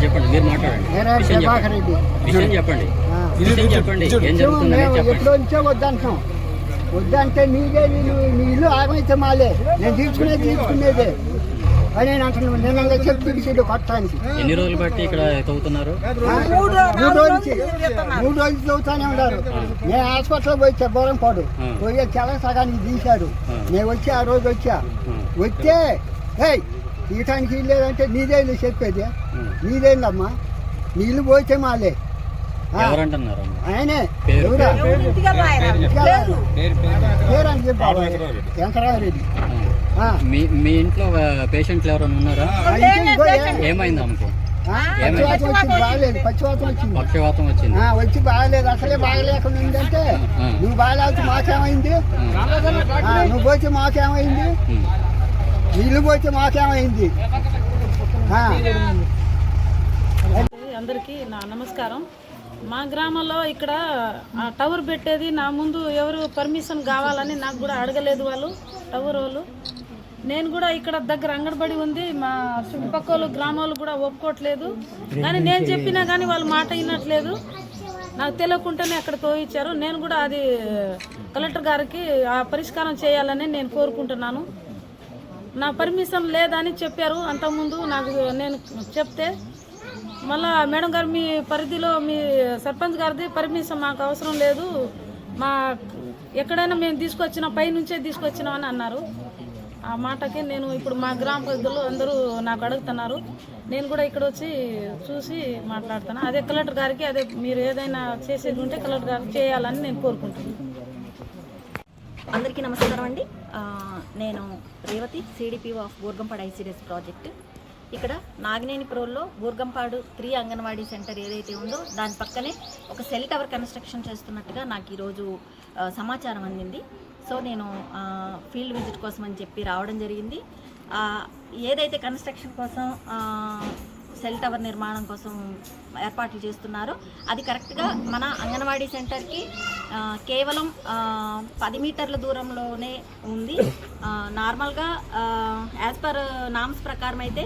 చెప్పండి, మీరు మాట్లాడండి. విషయం చెప్పండి. ఎప్పుడో నుంచో వద్దంటున్నాం. వద్దంటే నీదే నీ ఇల్లు ఆగమైతే మాలే, నేను తీసుకునేదే అని నేను అంటున్నాను. నిన్న చెప్పి కొట్టడానికి ఎన్ని రోజులు బట్టి ఇక్కడ తవ్వుతున్నారు? 3 రోజులు చదువుతానే ఉన్నారు. నేను హాస్పిటల్లో పోయి బోరంపాడు పోయే చాలా సగానికి తీశాడు. నేను వచ్చి ఆ రోజు వస్తే తీయటానికి ఇల్లు లేదంటే నీదే ఇల్లు చెప్పేది, నీదేందమ్మా నీళ్ళు పోయితే మాలే ఆయనే పేరని చెప్పి వెంకరారెడ్డి. మీ ఇంట్లో పేషెంట్లు ఎవరైనా ఉన్నారా? ఏమైంది ఆమెకి? పక్షవాతం వచ్చింది. వచ్చి బాగలేదు, అసలే బాగలేకుండా ఉందంటే నువ్వు బాగలేకపోతే మాకేమైంది, నువ్వు పోతే మాకేమైంది, నీళ్ళు పోతే మాకేమైంది. అందరికీ నా నమస్కారం. మా గ్రామంలో ఇక్కడ టవర్ పెట్టేది నా ముందు ఎవరు పర్మిషన్ కావాలని నాకు కూడా అడగలేదు వాళ్ళు టవర్ వాళ్ళు. నేను కూడా ఇక్కడ దగ్గర అంగన్వాడీ ఉంది, మా చుట్టుపక్కల గ్రామాలు కూడా ఒప్పుకోవట్లేదు. కానీ నేను చెప్పినా కానీ వాళ్ళు మాట వినట్లేదు. నాకు తెలియకుండానే అక్కడ తోయించారు. నేను కూడా అది కలెక్టర్ గారికి ఆ పరిష్కారం చేయాలని నేను కోరుకుంటున్నాను. నా పర్మిషన్ లేదని చెప్పారు అంతకుముందు నాకు. నేను చెప్తే మళ్ళా మేడం గారు మీ పరిధిలో మీ సర్పంచ్ గారిది పర్మిషన్ మాకు అవసరం లేదు, మా ఎక్కడైనా మేము తీసుకొచ్చినా పైనుంచే తీసుకొచ్చినామని అన్నారు. ఆ మాటకి నేను ఇప్పుడు మా గ్రామ ప్రజలు అందరూ నాకు అడుగుతున్నారు. నేను కూడా ఇక్కడ వచ్చి చూసి మాట్లాడుతాను. అదే కలెక్టర్ గారికి అదే మీరు ఏదైనా చేసేది ఉంటే కలెక్టర్ గారికి చేయాలని నేను కోరుకుంటున్నాను. అందరికీ నమస్కారం అండి. నేను Revathi, CDPO of Burgampadu ICDS project. ఇక్కడ నాగినేనిపురంలో బూర్గంపాడు 3 అంగన్వాడీ సెంటర్ ఏదైతే ఉందో దాని పక్కనే ఒక సెల్ టవర్ కన్స్ట్రక్షన్ చేస్తున్నట్టుగా నాకు ఈరోజు సమాచారం అందింది. సో నేను ఫీల్డ్ విజిట్ కోసం అని చెప్పి రావడం జరిగింది. ఏదైతే కన్స్ట్రక్షన్ కోసం సెల్ టవర్ నిర్మాణం కోసం ఏర్పాట్లు చేస్తున్నారో అది కరెక్ట్గా మన అంగన్వాడీ సెంటర్కి కేవలం 10 మీటర్ల దూరంలోనే ఉంది. నార్మల్గా యాజ్ పర్ నామ్స్ ప్రకారం అయితే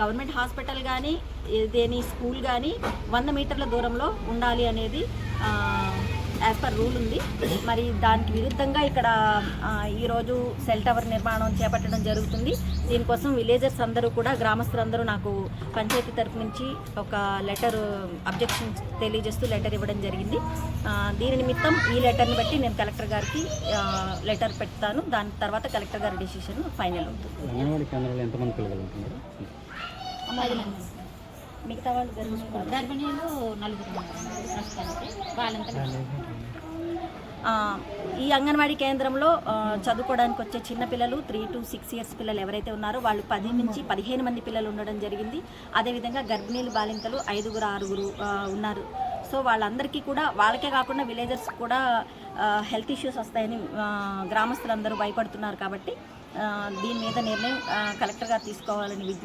గవర్నమెంట్ హాస్పిటల్ కానీ ఏదేని స్కూల్ కానీ 100 మీటర్ల దూరంలో ఉండాలి అనేది యాజ్ పర్ రూల్ ఉంది. మరి దానికి విరుద్ధంగా ఇక్కడ ఈరోజు సెల్ టవర్ నిర్మాణం చేపట్టడం జరుగుతుంది. దీనికోసం విలేజర్స్ అందరూ కూడా గ్రామస్తులందరూ నాకు పంచాయతీ తరఫు నుంచి ఒక లెటర్ అబ్జెక్షన్ తెలియజేస్తూ లెటర్ ఇవ్వడం జరిగింది. దీని నిమిత్తం ఈ లెటర్ని బట్టి నేను కలెక్టర్ గారికి లెటర్ పెడతాను. దాని తర్వాత కలెక్టర్ గారి డెసిషన్ ఫైనల్ అవుతుంది. మిగతా వాళ్ళు గర్భిణీలు 4 వాళ్ళంతా. ఈ అంగన్వాడీ కేంద్రంలో చదువుకోవడానికి వచ్చే చిన్నపిల్లలు 3 to 6 years పిల్లలు ఎవరైతే ఉన్నారో వాళ్ళు 10 నుంచి 15 మంది పిల్లలు ఉండడం జరిగింది. అదేవిధంగా గర్భిణీలు బాలింతలు 5 6 ఉన్నారు. సో వాళ్ళందరికీ కూడా వాళ్ళకే కాకుండా విలేజర్స్ కూడా హెల్త్ ఇష్యూస్ వస్తాయని గ్రామస్తులందరూ భయపడుతున్నారు. కాబట్టి దీని మీద నిర్ణయం కలెక్టర్ గారు తీసుకోవాలని విజ్ఞప్తి